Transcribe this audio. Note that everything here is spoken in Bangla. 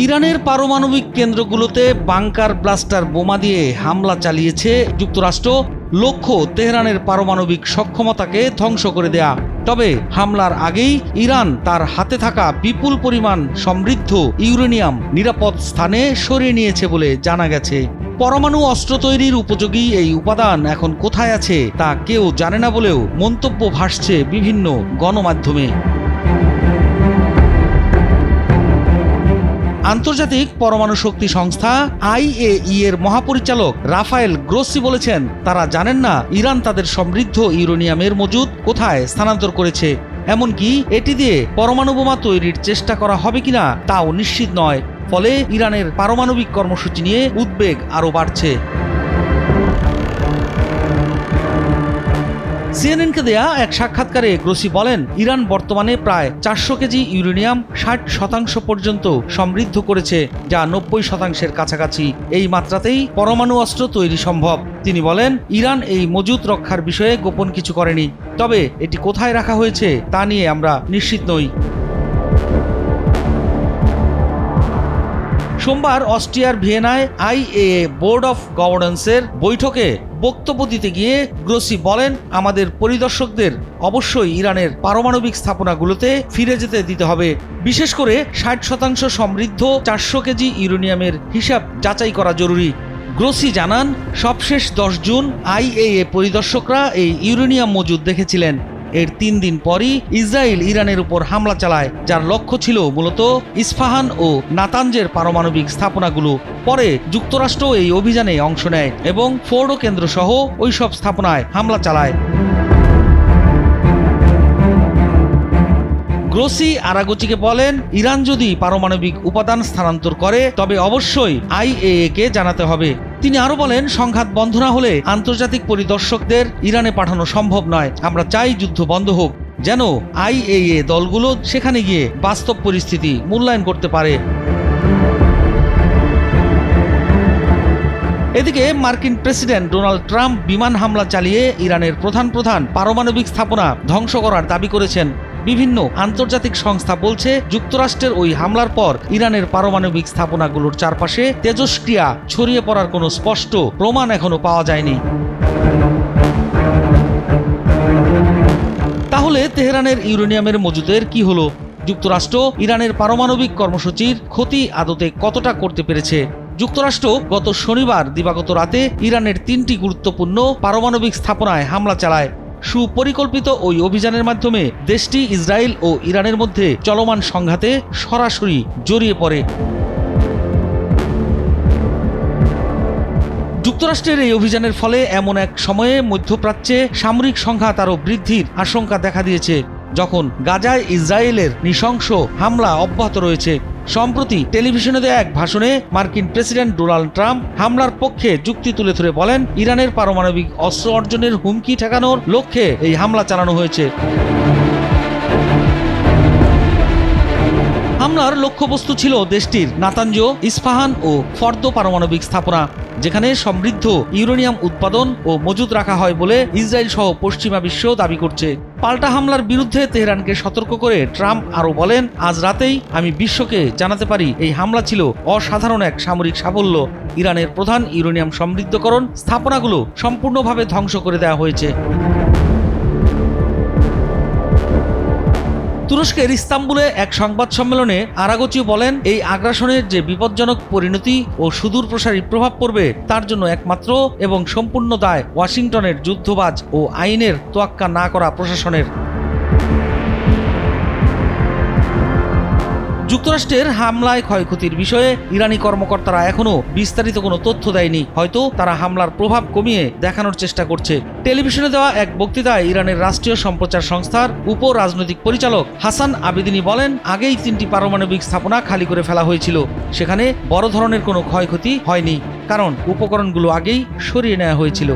ইরানের পারমাণবিক কেন্দ্রগুলোতে বাংকার ব্লাস্টার বোমা দিয়ে হামলা চালিয়েছে যুক্তরাষ্ট্র। লক্ষ্য তেহরানের পারমাণবিক সক্ষমতাকে ধ্বংস করে দেয়া। তবে হামলার আগেই ইরান তার হাতে থাকা বিপুল পরিমাণ সমৃদ্ধ ইউরেনিয়াম নিরাপদ স্থানে সরিয়ে নিয়েছে বলে জানা গেছে। পরমাণু অস্ত্র তৈরির উপযোগী এই উপাদান এখন কোথায় আছে তা কেউ জানে না বলেও মন্তব্য ভাসছে বিভিন্ন গণমাধ্যমে। আন্তর্জাতিক পরমাণু শক্তি সংস্থা IAEA এর মহাপরিচালক রাফায়েল গ্রোসি বলেছেন, তারা জানেন না ইরান তাদের সমৃদ্ধ ইউরেনিয়ামের মজুদ কোথায় স্থানান্তর করেছে। এমনকি এটি দিয়ে পরমাণু বোমা তৈরির চেষ্টা করা হবে কিনা তাও নিশ্চিত নয়। ফলে ইরানের পারমাণবিক কর্মসূচি নিয়ে উদ্বেগ আরও বাড়ছে। সিএনএনকে দেয়া এক সাক্ষাৎকারে গ্রোসি বলেন, ইরান বর্তমানে প্রায় 400 কেজি ইউরেনিয়াম 60% পর্যন্ত সমৃদ্ধ করেছে, যা 90% কাছাকাছি। এই মাত্রাতেই পরমাণু অস্ত্র তৈরি সম্ভব। তিনি বলেন, ইরান এই মজুত রক্ষার বিষয়ে গোপন কিছু করেনি, তবে এটি কোথায় রাখা হয়েছে তা নিয়ে আমরা নিশ্চিত নই। সোমবার অস্ট্রিয়ার ভিয়েনায় IAEA বোর্ড অফ গভর্নেন্সের বৈঠকে বক্তব্য দিতে গিয়ে গ্রোসি বলেন, আমাদের পরিদর্শকদের অবশ্যই ইরানের পারমাণবিক স্থাপনাগুলোতে ফিরে যেতে দিতে হবে। বিশেষ করে 60% সমৃদ্ধ 400 কেজি ইউরেনিয়ামের হিসাব যাচাই করা জরুরি। গ্রোসি জানান, সবশেষ 10 জুন IAEA পরিদর্শকরা এই ইউরেনিয়াম মজুদ দেখেছিলেন। এর 3 দিন পরই ইসরায়েল ইরানের উপর হামলা চালায়, যার লক্ষ্য ছিল মূলত ইস্পাহান ও নাতানজের পারমাণবিক স্থাপনাগুলো। পরে যুক্তরাষ্ট্র এই অভিযানে অংশ নেয় এবং ফোর্ডো কেন্দ্র সহ ওইসব স্থাপনায় হামলা চালায়। গ্রোসি আরাগোচিকে বলেন, ইরান যদি পারমাণবিক উপাদান স্থানান্তর করে তবে অবশ্যই IAEA কে জানাতে হবে। তিনি আরো বলেন, সংঘাত বন্ধ না হলে আন্তর্জাতিক পরিদর্শকদের ইরানে পাঠানো সম্ভব নয়। আমরা চাই যুদ্ধ বন্ধ হোক, যেন IAEA দলগুলো সেখানে গিয়ে বাস্তব পরিস্থিতি মূল্যায়ন করতে পারে। এদিকে মার্কিন প্রেসিডেন্ট ডোনাল্ড ট্রাম্প বিমান হামলা চালিয়ে ইরানের প্রধান পারমাণবিক স্থাপনা ধ্বংস করার দাবি করেছেন। বিভিন্ন আন্তর্জাতিক সংস্থা বলছে, যুক্তরাষ্ট্রের ওই হামলার পর ইরানের পারমাণবিক স্থাপনাগুলোর চারপাশে তেজস্ক্রিয়া ছড়িয়ে পড়ার কোনো স্পষ্ট প্রমাণ এখনো পাওয়া যায়নি। তাহলে তেহরানের ইউরেনিয়ামের মজুদের কি হলো? যুক্তরাষ্ট্র ইরানের পারমাণবিক কর্মসূচির ক্ষতি আদতে কতটা করতে পেরেছে? যুক্তরাষ্ট্র গত শনিবার দিবাগত রাতে ইরানের 3টি গুরুত্বপূর্ণ পারমাণবিক স্থাপনায় হামলা চালায়। সুপরিকল্পিত ওই অভিযানের মাধ্যমে দেশটি ইসরায়েল ও ইরানের মধ্যে চলমান সংঘাতে সরাসরি জড়িয়ে পড়ে। যুক্তরাষ্ট্রের এই অভিযানের ফলে এমন এক সময়ে মধ্যপ্রাচ্যে সামরিক সংঘাত আরও বৃদ্ধির আশঙ্কা দেখা দিয়েছে, যখন গাজায় ইসরায়েলের নৃশংস হামলা অব্যাহত রয়েছে। সম্প্রতি টেলিভিশনে দেয়া এক ভাষণে মার্কিন প্রেসিডেন্ট ডোনাল্ড ট্রাম্প হামলার পক্ষে যুক্তি তুলে ধরে বলেন, ইরানের পারমাণবিক অস্ত্র অর্জনের হুমকি ঠেকানোর লক্ষ্যে এই হামলা চালানো হয়েছে। হামলার লক্ষ্যবস্তু ছিল দেশটির নাতানজ, ইস্পাহান ও ফর্দো পারমাণবিক স্থাপনা, যেখানে সমৃদ্ধ ইউরেনিয়াম উৎপাদন ও মজুদ রাখা হয় বলে ইসরায়েল সহ পশ্চিমা বিশ্ব দাবি করছে। পাল্টা হামলার বিরুদ্ধে তেহরানকে সতর্ক করে ট্রাম্প আরও বলেন, আজ রাতেই আমি বিশ্বকে জানাতে পারি এই হামলা ছিল অসাধারণ এক সামরিক সাফল্য। ইরানের প্রধান ইউরেনিয়াম সমৃদ্ধকরণ স্থাপনাগুলো সম্পূর্ণভাবে ধ্বংস করে দেওয়া হয়েছে। তুরস্কের ইস্তাম্বুলে এক সংবাদ সম্মেলনে আরাগোচি বলেন, এই আগ্রাসনের যে বিপজ্জনক পরিণতি ও সুদূর প্রসারী প্রভাব পড়বে তার জন্য একমাত্র এবং সম্পূর্ণ দায় ওয়াশিংটনের যুদ্ধবাজ ও আইনের তোয়াক্কা না করা প্রশাসনের। যুক্তরাষ্ট্রের হামলায় ক্ষয়ক্ষতির বিষয়ে ইরানি কর্মকর্তারা এখনও বিস্তারিত কোনো তথ্য দেয়নি। হয়তো তারা হামলার প্রভাব কমিয়ে দেখানোর চেষ্টা করছে। টেলিভিশনে দেওয়া এক বক্তৃতায় ইরানের রাষ্ট্রীয় সম্প্রচার সংস্থার উপ রাজনৈতিক পরিচালক হাসান আবেদিনী বলেন, আগেই 3টি পারমাণবিক স্থাপনা খালি করে ফেলা হয়েছিল। সেখানে বড় ধরনের কোনো ক্ষয়ক্ষতি হয়নি, কারণ উপকরণগুলো আগেই সরিয়ে নেওয়া হয়েছিল।